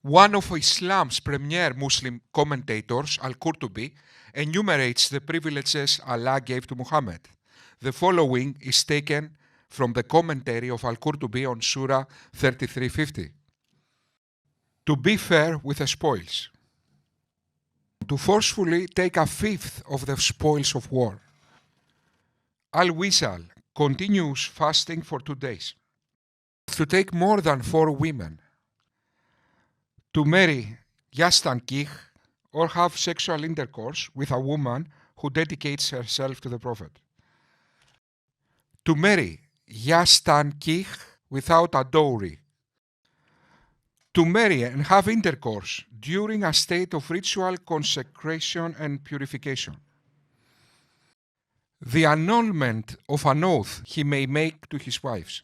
One of Islam's premier Muslim commentators, Al-Qurtubi, enumerates the privileges Allah gave to Muhammad. The following is taken from the commentary of Al-Qurtubi on Surah 3350. To be fair with the spoils. To forcefully take a fifth of the spoils of war. Al-Wisal continues fasting for 2 days. To take more than 4 women. To marry Yastankih or have sexual intercourse with a woman who dedicates herself to the Prophet. To marry Yastankih without a dowry. To marry and have intercourse during a state of ritual consecration and purification. The annulment of an oath he may make to his wives.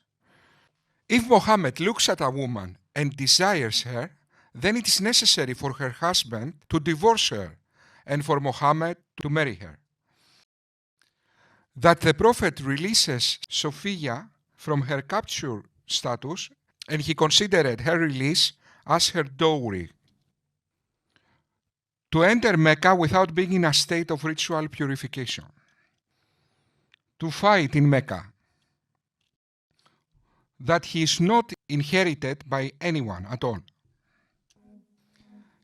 If Mohammed looks at a woman and desires her, then it is necessary for her husband to divorce her and for Mohammed to marry her. That the Prophet releases Sophia from her capture status and he considered her release as her dowry. To enter Mecca without being in a state of ritual purification. To fight in Mecca. That he is not inherited by anyone at all.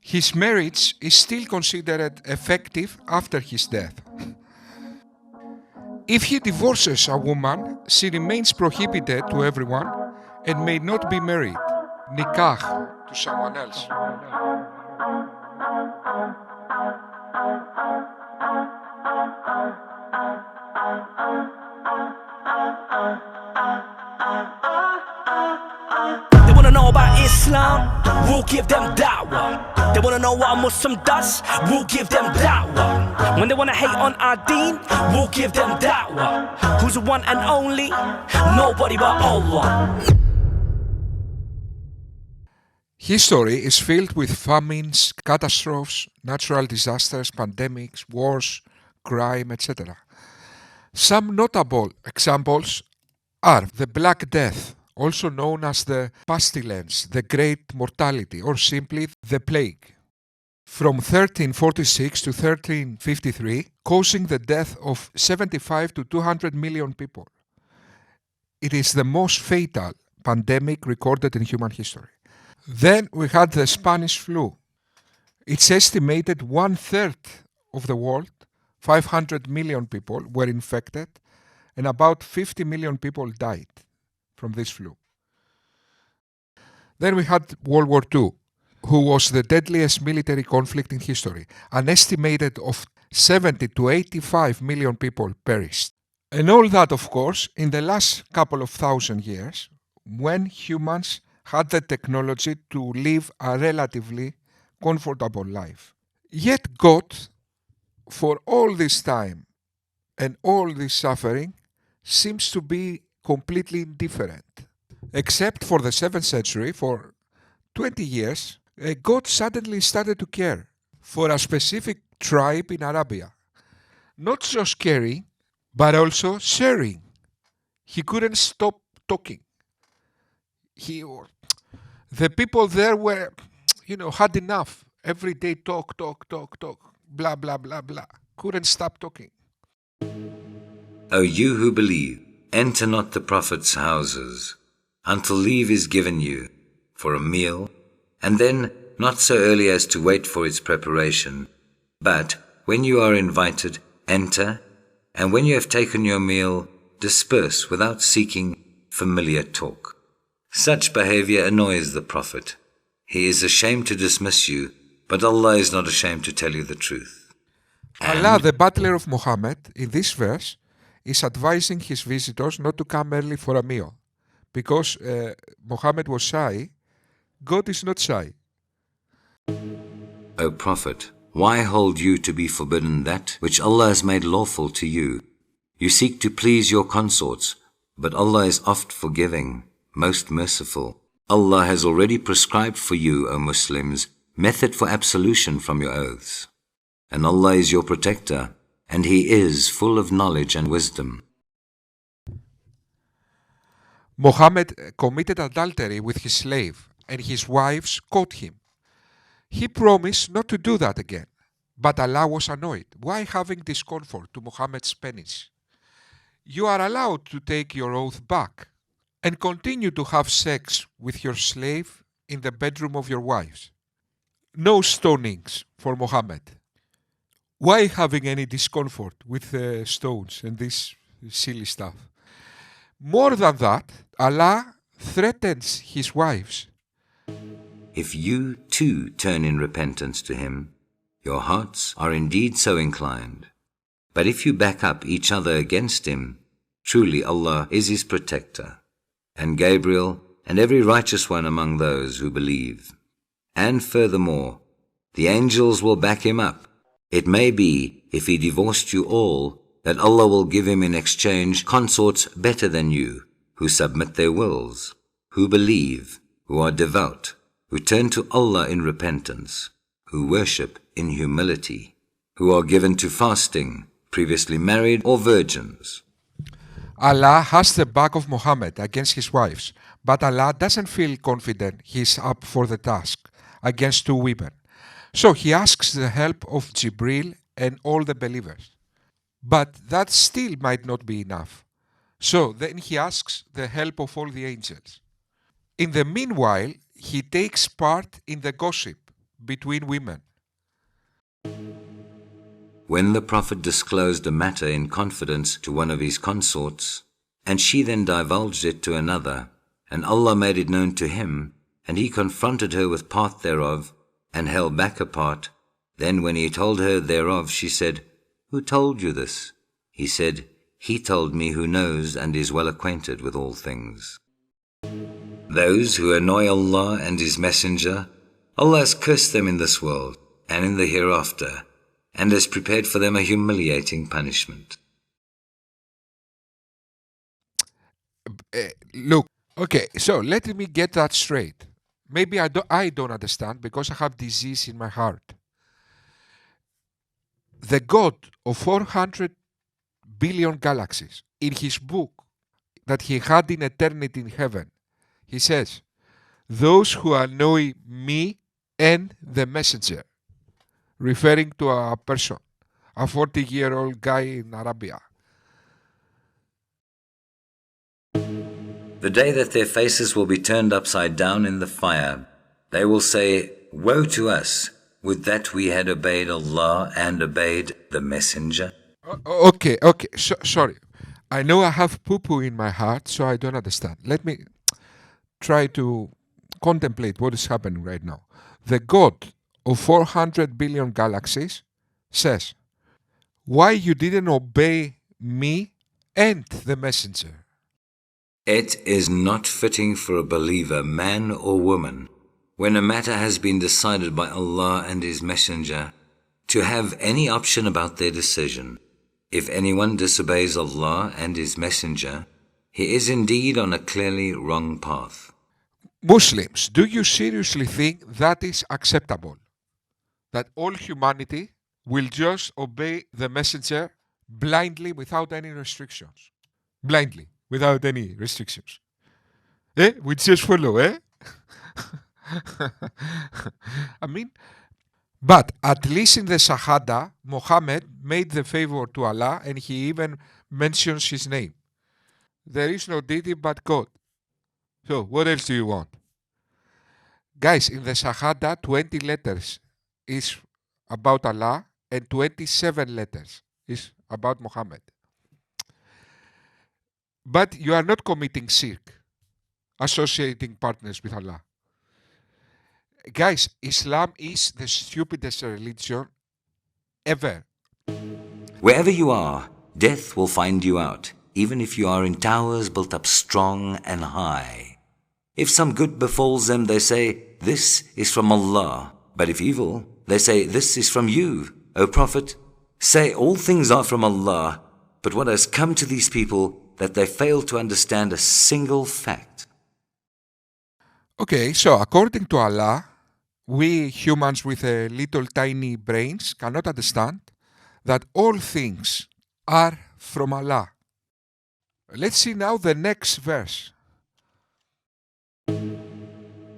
His marriage is still considered effective after his death. If he divorces a woman, she remains prohibited to everyone and may not be married, nikah, to someone else. They wanna know about Islam, we'll give them da'wah. They wanna know what a Muslim does, we'll give them da'wah. When they wanna hate on our deen, we'll give them da'wah. Who's the one and only? Nobody but Allah. History is filled with famines, catastrophes, natural disasters, pandemics, wars, crime, etc. Some notable examples are the Black Death, also known as the pestilence, the Great Mortality, or simply the Plague, from 1346 to 1353, causing the death of 75 to 200 million people. It is the most fatal pandemic recorded in human history. Then we had the Spanish flu. It's estimated 1/3 of the world, 500 million people, were infected, and about 50 million people died from this flu. Then we had World War II, who was the deadliest military conflict in history. An estimated of 70 to 85 million people perished. And all that, of course, in the last couple of thousand years, when humans had the technology to live a relatively comfortable life. Yet God, for all this time and all this suffering, seems to be completely indifferent. Except for the 7th century, for 20 years, God suddenly started to care for a specific tribe in Arabia. Not just caring, but also sharing. He couldn't stop talking. The people there were, had enough. Every day talk, blah, blah, blah, blah. Couldn't stop talking. O you who believe, enter not the Prophet's houses, until leave is given you for a meal, and then not so early as to wait for its preparation, but when you are invited, enter, and when you have taken your meal, disperse without seeking familiar talk. Such behavior annoys the Prophet. He is ashamed to dismiss you, but Allah is not ashamed to tell you the truth. Allah, the butler of Mohammed, in this verse, is advising his visitors not to come early for a meal. Because Mohammed was shy, God is not shy. O Prophet, why hold you to be forbidden that which Allah has made lawful to you? You seek to please your consorts, but Allah is oft forgiving, most merciful. Allah has already prescribed for you, O Muslims, method for absolution from your oaths. And Allah is your protector, and He is full of knowledge and wisdom. Mohammed committed adultery with his slave, and his wives caught him. He promised not to do that again. But Allah was annoyed. Why having discomfort to Muhammad's penis? You are allowed to take your oath back and continue to have sex with your slave in the bedroom of your wives. No stonings for Muhammad. Why having any discomfort with stones and this silly stuff? More than that, Allah threatens his wives. If you too turn in repentance to him, your hearts are indeed so inclined. But if you back up each other against him, truly Allah is his protector, and Gabriel and every righteous one among those who believe. And furthermore, the angels will back him up. It may be, if he divorced you all, that Allah will give him in exchange consorts better than you, who submit their wills, who believe, who are devout, who turn to Allah in repentance, who worship in humility, who are given to fasting, previously married or virgins. Allah has the back of Muhammad against his wives, but Allah doesn't feel confident he's up for the task against two women. So he asks the help of Jibril and all the believers. But that still might not be enough. So then he asks the help of all the angels. In the meanwhile, he takes part in the gossip between women. When the Prophet disclosed a matter in confidence to one of his consorts, and she then divulged it to another, and Allah made it known to him, and he confronted her with part thereof, and held back a part, then when he told her thereof, she said, "Who told you this?" He said, "He told me who knows and is well acquainted with all things." Those who annoy Allah and His Messenger, Allah has cursed them in this world and in the hereafter, and has prepared for them a humiliating punishment. Look, okay, so let me get that straight. Maybe I don't understand because I have disease in my heart. The God of 400 billion galaxies, in his book that he had in eternity in heaven, he says, "Those who annoy me and the messenger," referring to a person, a 40-year-old guy in Arabia. The day that their faces will be turned upside down in the fire, they will say, "Woe to us! Would that we had obeyed Allah and obeyed the Messenger." Okay, sorry. I know I have poo-poo in my heart, so I don't understand. Let me try to contemplate what is happening right now. The God of 400 billion galaxies says, why you didn't obey me and the messenger? It is not fitting for a believer, man or woman, when a matter has been decided by Allah and His Messenger, to have any option about their decision. If anyone disobeys Allah and His Messenger, he is indeed on a clearly wrong path. Muslims, do you seriously think that is acceptable? That all humanity will just obey the messenger blindly without any restrictions? Blindly, without any restrictions. We just follow, I mean, but at least in the Shahada, Mohammed made the favor to Allah and he even mentions his name. There is no deity but God. So, what else do you want? Guys, in the Shahada, 20 letters is about Allah and 27 letters is about Muhammad. But you are not committing shirk, associating partners with Allah. Guys, Islam is the stupidest religion ever. Wherever you are, death will find you out, even if you are in towers built up strong and high. If some good befalls them, they say, "This is from Allah." But if evil, they say, "This is from you." O Prophet, say all things are from Allah, but what has come to these people that they fail to understand a single fact. Okay, so according to Allah, we humans with little tiny brains cannot understand that all things are from Allah. Let's see now the next verse.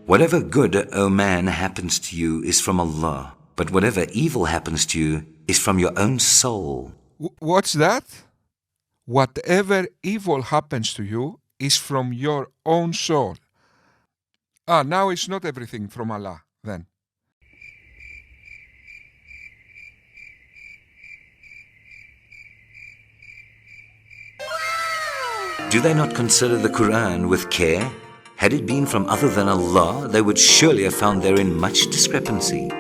Whatever good, O man, happens to you is from Allah, but whatever evil happens to you is from your own soul. What's that? Whatever evil happens to you is from your own soul. Now it's not everything from Allah, then. Do they not consider the Quran with care? Had it been from other than Allah, they would surely have found therein much discrepancy.